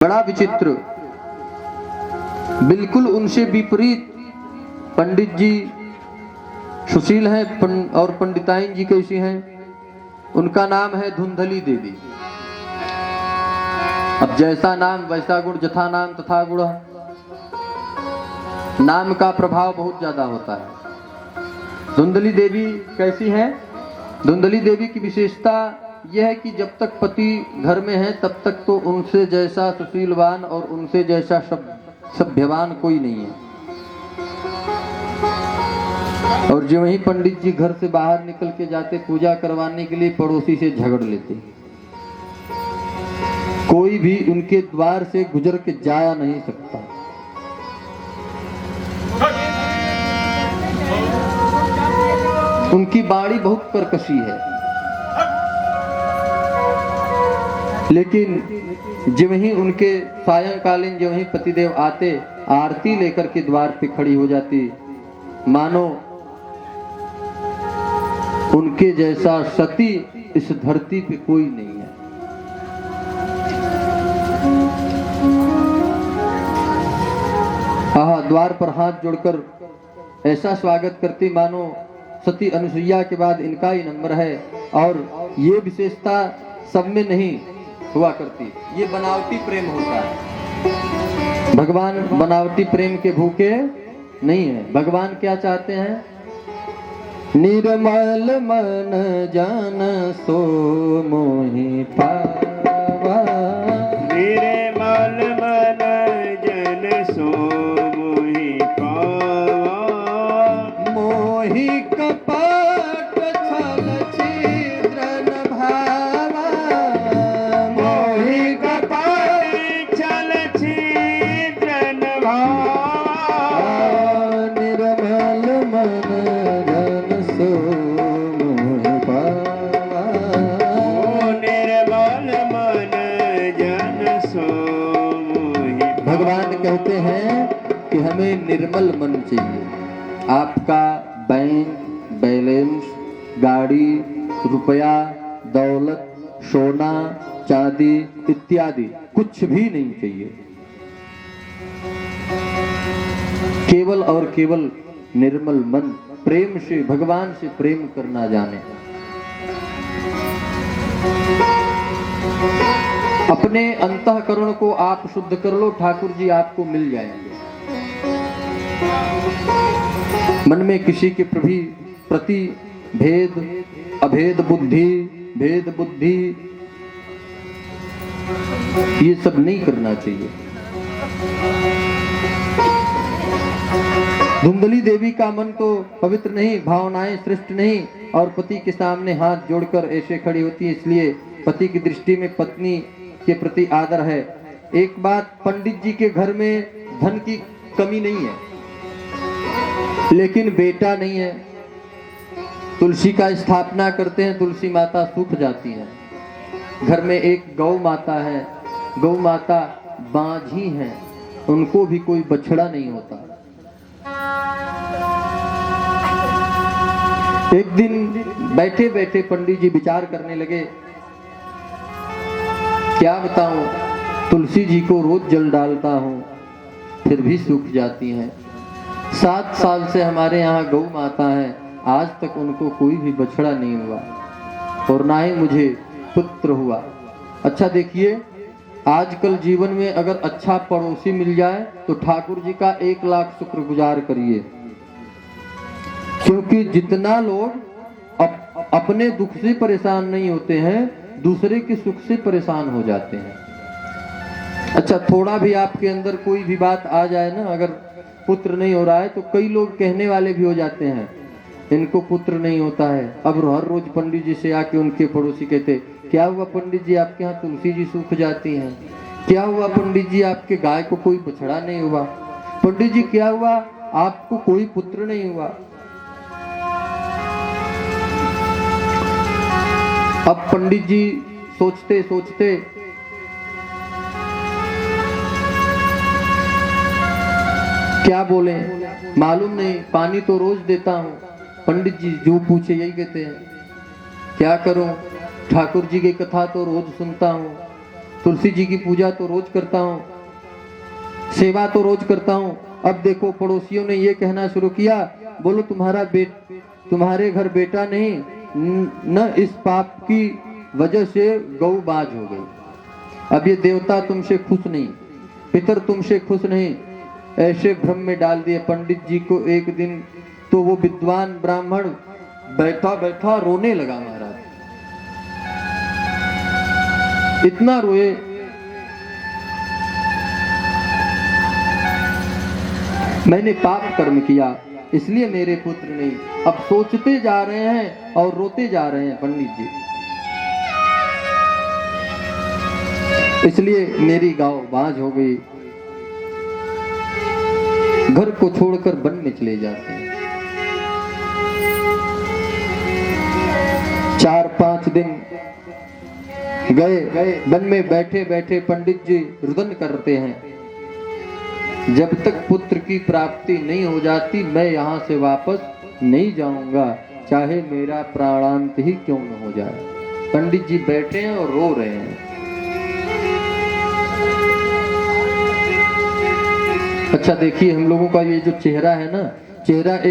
बड़ा विचित्र, बिल्कुल उनसे विपरीत पंडित जी सुशील हैं और पंडिताइन जी कैसी हैं। उनका नाम है धुंधली देवी। अब जैसा नाम वैसा गुण, जथा नाम तथा गुण। नाम का प्रभाव बहुत ज्यादा होता है। धुंधली देवी कैसी है? धुंधली देवी की विशेषता यह है कि जब तक पति घर में है तब तक तो उनसे जैसा सुशीलवान और उनसे जैसा सभ्यवान कोई नहीं है। और जो वही पंडित जी घर से बाहर निकल के जाते पूजा करवाने के लिए, पड़ोसी से झगड़ लेते। कोई भी उनके द्वार से गुजर के जाया नहीं सकता। उनकी बाड़ी बहुत कर्कशी है। लेकिन जब ही उनके सायंकालीन जब ही पतिदेव आते, आरती लेकर के द्वार पे खड़ी हो जाती, मानो उनके जैसा सती इस धरती पे कोई नहीं है। द्वार पर हाथ जोड़कर ऐसा स्वागत करती मानो सती अनुसुईया के बाद इनका ही नंबर है। और ये विशेषता सब में नहीं हुआ करती, ये बनावटी प्रेम होता है। भगवान बनावटी प्रेम के भूखे नहीं है। भगवान क्या चाहते हैं? निर्मल मन जान सो मोहि पावा। निर्मल मन जन सो मोहि पावा। मोहि कपट छल छिद्रन भावा। मोहि कपट छल छिद्रन भावा। निर्मल मन जन सो मोहि पावा। निर्मल मन जन सो मोहि। भगवान कहते हैं कि हमें निर्मल मन चाहिए। आपका बैंक बैलेंस, गाड़ी, रुपया, दौलत, सोना, चांदी इत्यादि कुछ भी नहीं चाहिए। केवल और केवल निर्मल मन, प्रेम से, भगवान से प्रेम करना जाने। अपने अंतःकरण को आप शुद्ध कर लो, ठाकुर जी आपको मिल जाएंगे। मन में किसी के प्रति भेद, अभेद बुद्धि, भेद बुद्धि ये सब नहीं करना चाहिए। धुंधली देवी का मन तो पवित्र नहीं, भावनाएं श्रेष्ठ नहीं, और पति के सामने हाथ जोड़कर ऐसे खड़ी होती है। इसलिए पति की दृष्टि में पत्नी के प्रति आदर है। एक बात, पंडित जी के घर में धन की कमी नहीं है, लेकिन बेटा नहीं है। तुलसी का स्थापना करते हैं, तुलसी माता सूख जाती है। घर में एक गौ माता है, गौ माता बांझी है, उनको भी कोई बछड़ा नहीं होता। एक दिन बैठे बैठे पंडित जी विचार करने लगे, क्या बताऊं, तुलसी जी को रोज जल डालता हूं फिर भी सूख जाती हैं। 7 साल से हमारे यहाँ गौ माता है, आज तक उनको कोई भी बछड़ा नहीं हुआ और ना ही मुझे पुत्र हुआ। अच्छा देखिए, आजकल जीवन में अगर अच्छा पड़ोसी मिल जाए तो ठाकुर जी का 1 लाख शुक्रगुजार करिए, क्योंकि जितना लोग अपने दुख से परेशान नहीं होते हैं, दूसरे के सुख से परेशान हो जाते हैं। अच्छा, थोड़ा भी आपके अंदर कोई भी बात आ जाए ना, अगर पुत्र नहीं हो रहा है तो कई लोग कहने वाले भी हो जाते हैं, इनको पुत्र नहीं होता है। अब हर रोज पंडित जी से आके उनके पड़ोसी कहते, क्या हुआ पंडित जी, आपके यहाँ तुलसी जी सूख जाती हैं? क्या हुआ पंडित जी, आपके गाय को कोई बछड़ा नहीं हुआ? पंडित जी क्या हुआ, आपको कोई पुत्र नहीं हुआ? अब पंडित जी सोचते सोचते क्या बोले मालूम नहीं, पानी तो रोज देता हूँ। पंडित जी जो पूछे यही कहते हैं, क्या करूं, ठाकुर जी की कथा तो रोज सुनता हूँ, तुलसी जी की पूजा तो रोज करता हूँ, सेवा तो रोज करता हूँ। अब देखो पड़ोसियों ने ये कहना शुरू किया, बोलो तुम्हारे घर बेटा नहीं, न इस पाप की वजह से गौ बाज हो गई। अब ये देवता तुमसे खुश नहीं, पितर तुमसे खुश नहीं, ऐसे भ्रम में डाल दिए पंडित जी को। एक दिन तो वो विद्वान ब्राह्मण बैठा बैठा रोने लगा महाराज, इतना रोए। मैंने पाप कर्म किया इसलिए मेरे पुत्र नहीं। अब सोचते जा रहे हैं और रोते जा रहे हैं पंडित जी, इसलिए मेरी गांव बाज हो गई। घर को छोड़कर वन में चले जाते हैं। 4-5 दिन गए, वन में बैठे बैठे पंडित जी रुदन करते हैं, जब तक पुत्र की प्राप्ति नहीं हो जाती मैं यहां से वापस नहीं जाऊंगा, चाहे मेरा प्राणांत ही क्यों न हो जाए। पंडित जी बैठे हैं और रो रहे हैं। अच्छा देखिए, हम लोगों का ये जो चेहरा है ना, चेहरा एक